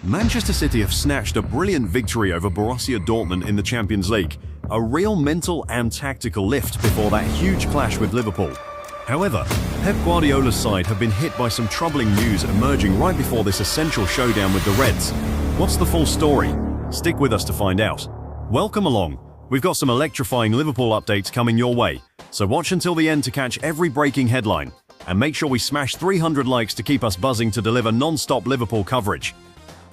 Manchester City have snatched a brilliant victory over Borussia Dortmund in the Champions League, a real mental and tactical lift before that huge clash with Liverpool. However, Pep Guardiola's side have been hit by some troubling news emerging right before this essential showdown with the Reds. What's the full story? Stick with us to find out. Welcome along. We've got some electrifying Liverpool updates coming your way, so watch until the end to catch every breaking headline. And make sure we smash 300 likes to keep us buzzing to deliver non-stop Liverpool coverage.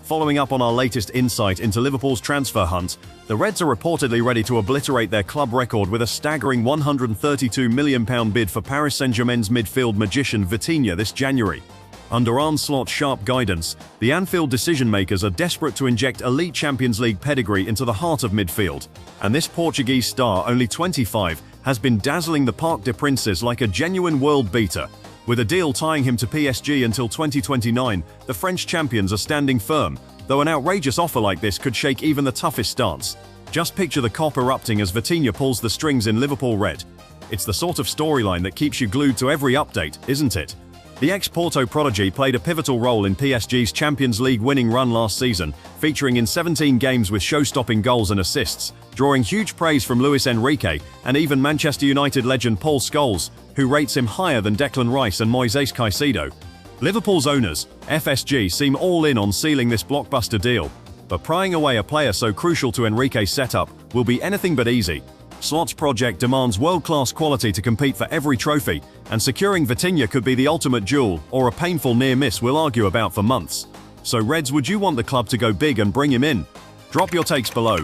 Following up on our latest insight into Liverpool's transfer hunt, the Reds are reportedly ready to obliterate their club record with a staggering £132 million bid for Paris Saint-Germain's midfield magician Vitinha this January. Under Arne Slot's sharp guidance, the Anfield decision-makers are desperate to inject elite Champions League pedigree into the heart of midfield, and this Portuguese star, only 25, has been dazzling the Parc des Princes like a genuine world beater. With a deal tying him to PSG until 2029, the French champions are standing firm, though an outrageous offer like this could shake even the toughest stance. Just picture the cop erupting as Vitinha pulls the strings in Liverpool red. It's the sort of storyline that keeps you glued to every update, isn't it? The ex-Porto prodigy played a pivotal role in PSG's Champions League winning run last season, featuring in 17 games with show-stopping goals and assists, drawing huge praise from Luis Enrique and even Manchester United legend Paul Scholes, who rates him higher than Declan Rice and Moises Caicedo. Liverpool's owners, FSG, seem all in on sealing this blockbuster deal, but prying away a player so crucial to Enrique's setup will be anything but easy. Slot's project demands world-class quality to compete for every trophy, and securing Vitinha could be the ultimate jewel, or a painful near-miss we'll argue about for months. So Reds, would you want the club to go big and bring him in? Drop your takes below.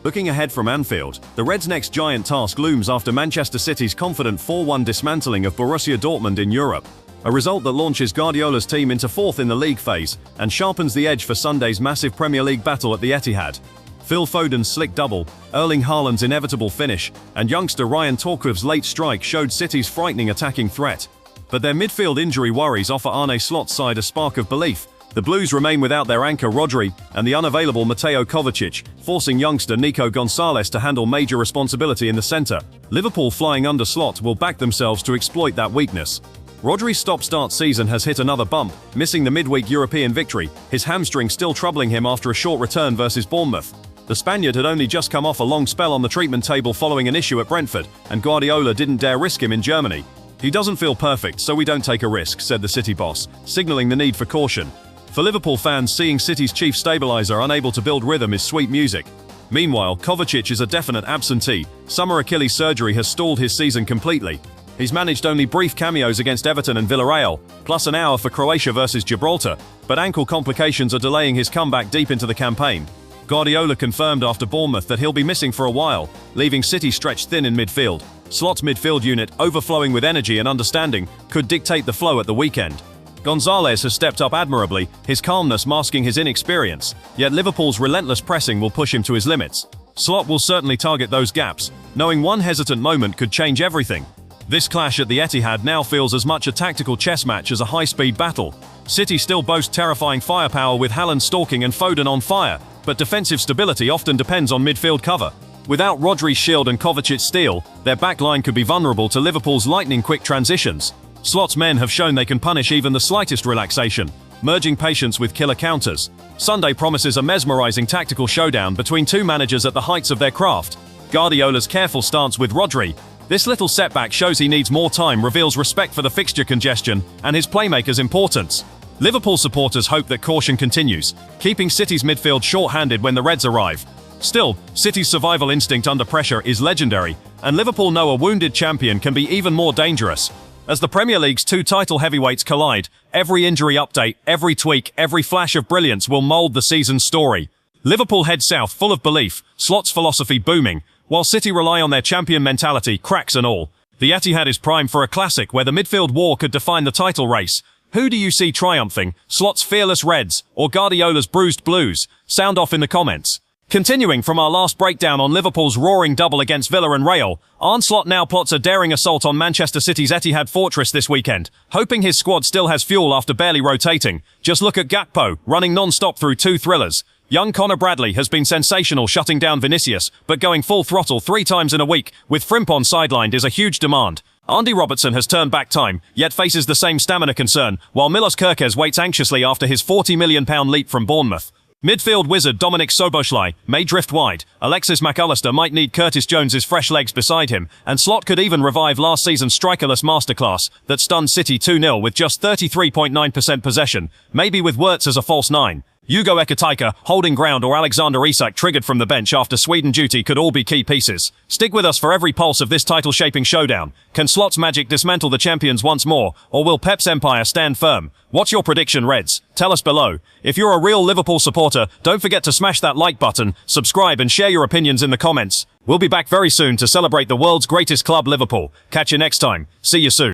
Looking ahead from Anfield, the Reds' next giant task looms after Manchester City's confident 4-1 dismantling of Borussia Dortmund in Europe. A result that launches Guardiola's team into fourth in the league phase and sharpens the edge for Sunday's massive Premier League battle at the Etihad. Phil Foden's slick double, Erling Haaland's inevitable finish, and youngster Ryan Torquev's late strike showed City's frightening attacking threat. But their midfield injury worries offer Arne Slot's side a spark of belief. The Blues remain without their anchor Rodri and the unavailable Mateo Kovacic, forcing youngster Nico Gonzalez to handle major responsibility in the centre. Liverpool, flying under Slot, will back themselves to exploit that weakness. Rodri's stop-start season has hit another bump, missing the midweek European victory, his hamstring still troubling him after a short return versus Bournemouth. The Spaniard had only just come off a long spell on the treatment table following an issue at Brentford, and Guardiola didn't dare risk him in Germany. "He doesn't feel perfect, so we don't take a risk," said the City boss, signalling the need for caution. For Liverpool fans, seeing City's chief stabiliser unable to build rhythm is sweet music. Meanwhile, Kovacic is a definite absentee. Summer Achilles surgery has stalled his season completely. He's managed only brief cameos against Everton and Villarreal, plus an hour for Croatia versus Gibraltar, but ankle complications are delaying his comeback deep into the campaign. Guardiola confirmed after Bournemouth that he'll be missing for a while, leaving City stretched thin in midfield. Slot's midfield unit, overflowing with energy and understanding, could dictate the flow at the weekend. Gonzalez has stepped up admirably, his calmness masking his inexperience, yet Liverpool's relentless pressing will push him to his limits. Slot will certainly target those gaps, knowing one hesitant moment could change everything. This clash at the Etihad now feels as much a tactical chess match as a high-speed battle. City still boast terrifying firepower with Haaland stalking and Foden on fire, but defensive stability often depends on midfield cover. Without Rodri's shield and Kovacic's steal, their backline could be vulnerable to Liverpool's lightning-quick transitions. Slot's men have shown they can punish even the slightest relaxation, merging patience with killer counters. Sunday promises a mesmerizing tactical showdown between two managers at the heights of their craft. Guardiola's careful stance with Rodri, this little setback shows he needs more time, reveals respect for the fixture congestion and his playmakers' importance. Liverpool supporters hope that caution continues, keeping City's midfield short-handed when the Reds arrive. Still, City's survival instinct under pressure is legendary, and Liverpool know a wounded champion can be even more dangerous. As the Premier League's two title heavyweights collide, every injury update, every tweak, every flash of brilliance will mould the season's story. Liverpool head south full of belief, Slot's philosophy booming, while City rely on their champion mentality, cracks and all. The Etihad is primed for a classic where the midfield war could define the title race. Who do you see triumphing, Slot's fearless Reds or Guardiola's bruised Blues? Sound off in the comments. Continuing from our last breakdown on Liverpool's roaring double against Villa and Real, Arne Slot now plots a daring assault on Manchester City's Etihad fortress this weekend, hoping his squad still has fuel after barely rotating. Just look at Gakpo, running non-stop through two thrillers. Young Connor Bradley has been sensational shutting down Vinicius, but going full throttle 3 times in a week, with Frimpong sidelined, is a huge demand. Andy Robertson has turned back time, yet faces the same stamina concern, while Milos Kerkez waits anxiously after his £40 million leap from Bournemouth. Midfield wizard Dominic Szoboszlai may drift wide, Alexis McAllister might need Curtis Jones's fresh legs beside him, and Slot could even revive last season's strikerless masterclass that stunned City 2-0 with just 33.9% possession, maybe with Wirtz as a false nine. Hugo Ekitike, holding ground, or Alexander Isak triggered from the bench after Sweden duty could all be key pieces. Stick with us for every pulse of this title-shaping showdown. Can Slot's magic dismantle the champions once more, or will Pep's empire stand firm? What's your prediction, Reds? Tell us below. If you're a real Liverpool supporter, don't forget to smash that like button, subscribe and share your opinions in the comments. We'll be back very soon to celebrate the world's greatest club, Liverpool. Catch you next time. See you soon.